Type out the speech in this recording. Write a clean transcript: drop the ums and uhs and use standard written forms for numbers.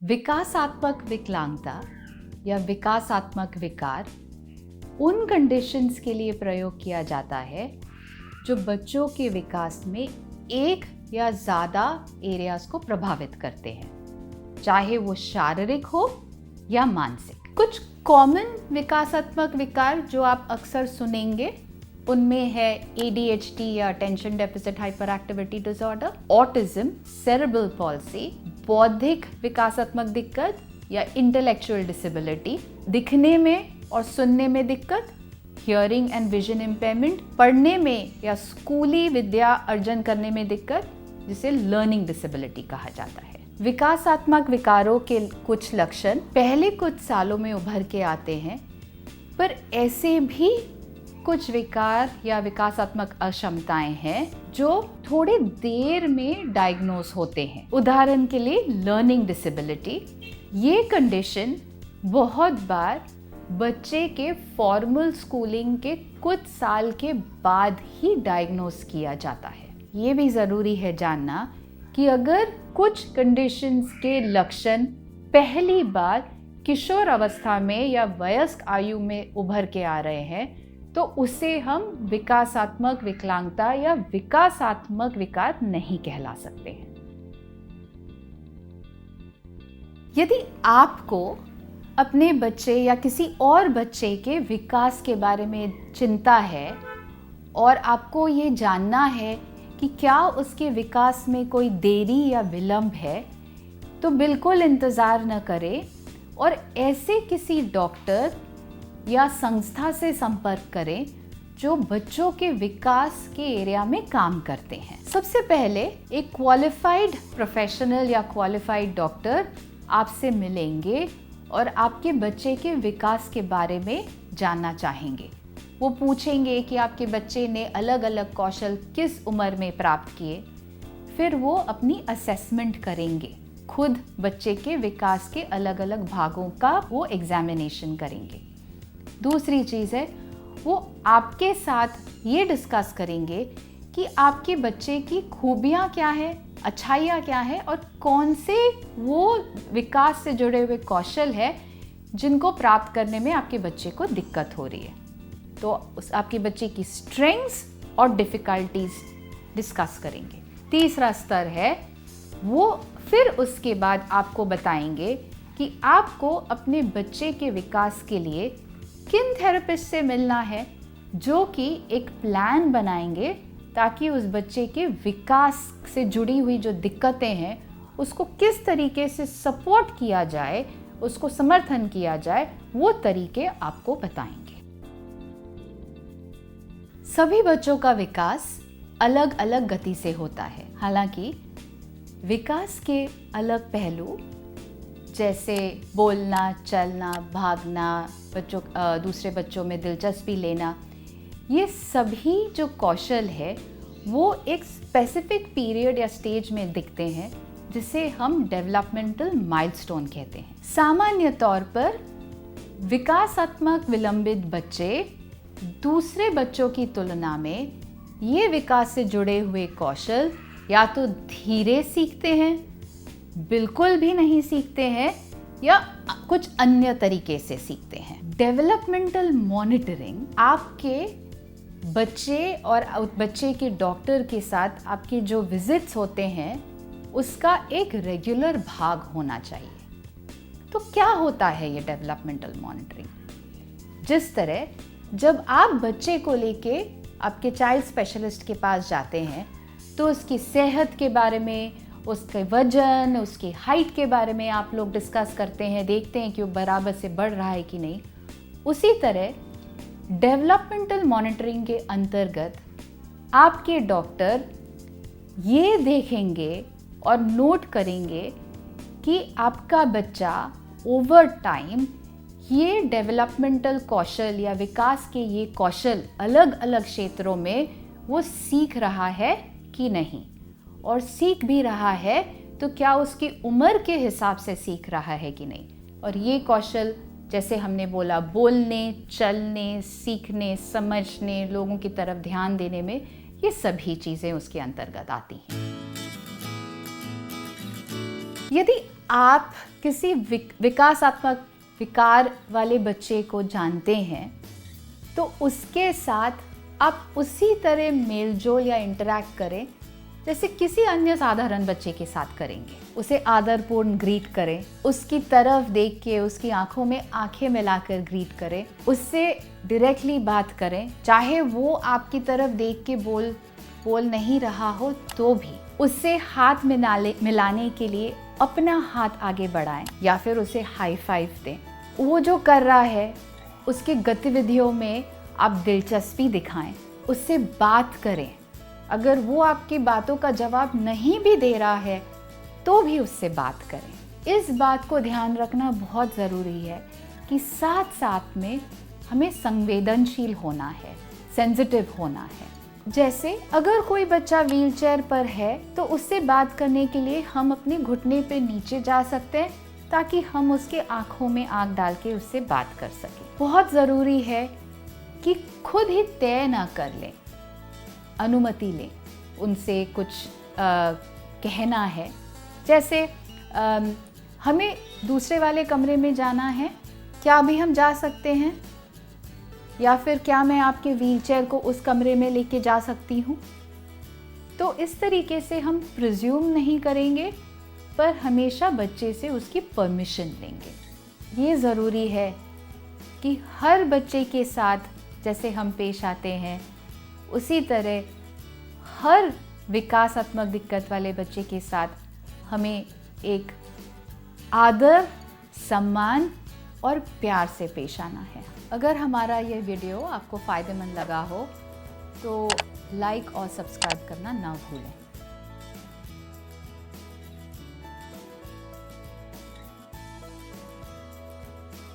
विकासात्मक विकलांगता या विकासात्मक विकार उन कंडीशंस के लिए प्रयोग किया जाता है जो बच्चों के विकास में एक या ज़्यादा एरियाज को प्रभावित करते हैं, चाहे वो शारीरिक हो या मानसिक। कुछ कॉमन विकासात्मक विकार जो आप अक्सर सुनेंगे उनमें है ADHD या attention deficit hyper activity disorder, autism, cerebral palsy, बौद्धिक विकासात्मक दिक्कत या इंटेलेक्चुअल डिसेबिलिटी, दिखने में और सुनने में दिक्कत, हियरिंग एंड विजन इम्पेयरमेंट, पढ़ने में या स्कूली विद्या अर्जन करने में दिक्कत, जिसे लर्निंग डिसेबिलिटी कहा जाता है। विकासात्मक विकारों के कुछ लक्षण पहले कुछ सालों में उभर के आते हैं, पर ऐसे भी कुछ विकार या विकासात्मक अक्षमताएं हैं जो थोड़े देर में डायग्नोज होते हैं। उदाहरण के लिए लर्निंग डिसेबिलिटी, ये कंडीशन बहुत बार बच्चे के फॉर्मल स्कूलिंग के कुछ साल के बाद ही डायग्नोज किया जाता है। ये भी ज़रूरी है जानना कि अगर कुछ कंडीशंस के लक्षण पहली बार किशोर अवस्था में या वयस्क आयु में उभर के आ रहे हैं तो उसे हम विकासात्मक विकलांगता या विकासात्मक विकार नहीं कहला सकते हैं। यदि आपको अपने बच्चे या किसी और बच्चे के विकास के बारे में चिंता है और आपको ये जानना है कि क्या उसके विकास में कोई देरी या विलंब है, तो बिल्कुल इंतज़ार न करें और ऐसे किसी डॉक्टर या संस्था से संपर्क करें जो बच्चों के विकास के एरिया में काम करते हैं। सबसे पहले एक क्वालिफाइड प्रोफेशनल या क्वालिफाइड डॉक्टर आपसे मिलेंगे और आपके बच्चे के विकास के बारे में जानना चाहेंगे। वो पूछेंगे कि आपके बच्चे ने अलग अलग कौशल किस उम्र में प्राप्त किए, फिर वो अपनी असेसमेंट करेंगे। खुद बच्चे के विकास के अलग अलग भागों का वो एग्जामिनेशन करेंगे। दूसरी चीज़ है, वो आपके साथ ये डिस्कस करेंगे कि आपके बच्चे की खूबियाँ क्या है, अच्छाइयाँ क्या है और कौन से वो विकास से जुड़े हुए कौशल है जिनको प्राप्त करने में आपके बच्चे को दिक्कत हो रही है। तो आपके बच्चे की स्ट्रेंथ्स और डिफ़िकल्टीज डिस्कस करेंगे। तीसरा स्तर है, वो फिर उसके बाद आपको बताएंगे कि आपको अपने बच्चे के विकास के लिए किन थेरेपिस्ट से मिलना है, जो कि एक प्लान बनाएंगे ताकि उस बच्चे के विकास से जुड़ी हुई जो दिक्कतें हैं उसको किस तरीके से सपोर्ट किया जाए, उसको समर्थन किया जाए, वो तरीके आपको बताएंगे। सभी बच्चों का विकास अलग अलग गति से होता है। हालांकि विकास के अलग पहलू जैसे बोलना, चलना, भागना, दूसरे बच्चों में दिलचस्पी लेना, ये सभी जो कौशल है वो एक स्पेसिफिक पीरियड या स्टेज में दिखते हैं जिसे हम डेवलपमेंटल माइलस्टोन कहते हैं। सामान्य तौर पर विकासात्मक विलंबित बच्चे दूसरे बच्चों की तुलना में ये विकास से जुड़े हुए कौशल या तो धीरे सीखते हैं, बिल्कुल भी नहीं सीखते हैं या कुछ अन्य तरीके से सीखते हैं। डेवलपमेंटल मॉनिटरिंग आपके बच्चे और बच्चे के डॉक्टर के साथ आपके जो विजिट्स होते हैं उसका एक रेगुलर भाग होना चाहिए। तो क्या होता है ये डेवलपमेंटल मॉनिटरिंग? जिस तरह जब आप बच्चे को लेके आपके चाइल्ड स्पेशलिस्ट के पास जाते हैं तो उसकी सेहत के बारे में, उसके वजन, उसकी हाइट के बारे में आप लोग डिस्कस करते हैं, देखते हैं कि वो बराबर से बढ़ रहा है कि नहीं। उसी तरह डेवलपमेंटल मॉनिटरिंग के अंतर्गत आपके डॉक्टर ये देखेंगे और नोट करेंगे कि आपका बच्चा ओवर टाइम ये डेवलपमेंटल कौशल या विकास के ये कौशल अलग अलग क्षेत्रों में वो सीख रहा है कि नहीं, और सीख भी रहा है तो क्या उसकी उम्र के हिसाब से सीख रहा है कि नहीं। और ये कौशल जैसे हमने बोला, बोलने, चलने, सीखने, समझने, लोगों की तरफ ध्यान देने में, ये सभी चीज़ें उसके अंतर्गत आती हैं। यदि आप किसी विकासात्मक विकार वाले बच्चे को जानते हैं तो उसके साथ आप उसी तरह मेलजोल या इंटरैक्ट करें जैसे किसी अन्य साधारण बच्चे के साथ करेंगे। उसे आदरपूर्ण ग्रीट करें, उसकी तरफ देख के उसकी आंखों में आंखें मिलाकर ग्रीट करें, उससे डायरेक्टली बात करें, चाहे वो आपकी तरफ देख के बोल नहीं रहा हो तो भी उससे हाथ मिलाने के लिए अपना हाथ आगे बढ़ाएं या फिर उसे हाई फाइव दें। वो जो कर रहा है उसकी गतिविधियों में आप दिलचस्पी दिखाएं, उससे बात करें। अगर वो आपकी बातों का जवाब नहीं भी दे रहा है तो भी उससे बात करें। इस बात को ध्यान रखना बहुत ज़रूरी है कि साथ साथ में हमें संवेदनशील होना है, सेंसिटिव होना है। जैसे अगर कोई बच्चा व्हीलचेयर पर है तो उससे बात करने के लिए हम अपने घुटने पे नीचे जा सकते हैं ताकि हम उसके आंखों में आंख डाल के उससे बात कर सकें। बहुत ज़रूरी है कि खुद ही तय ना कर लें, अनुमति लें। उनसे कुछ कहना है, जैसे हमें दूसरे वाले कमरे में जाना है, क्या अभी हम जा सकते हैं? या फिर क्या मैं आपके व्हीलचेयर को उस कमरे में लेके जा सकती हूँ? तो इस तरीके से हम प्रिज्यूम नहीं करेंगे पर हमेशा बच्चे से उसकी परमिशन लेंगे। ये ज़रूरी है कि हर बच्चे के साथ जैसे हम पेश आते हैं उसी तरह हर विकासात्मक दिक्कत वाले बच्चे के साथ हमें एक आदर, सम्मान और प्यार से पेश आना है। अगर हमारा ये वीडियो आपको फ़ायदेमंद लगा हो तो लाइक और सब्सक्राइब करना ना भूलें।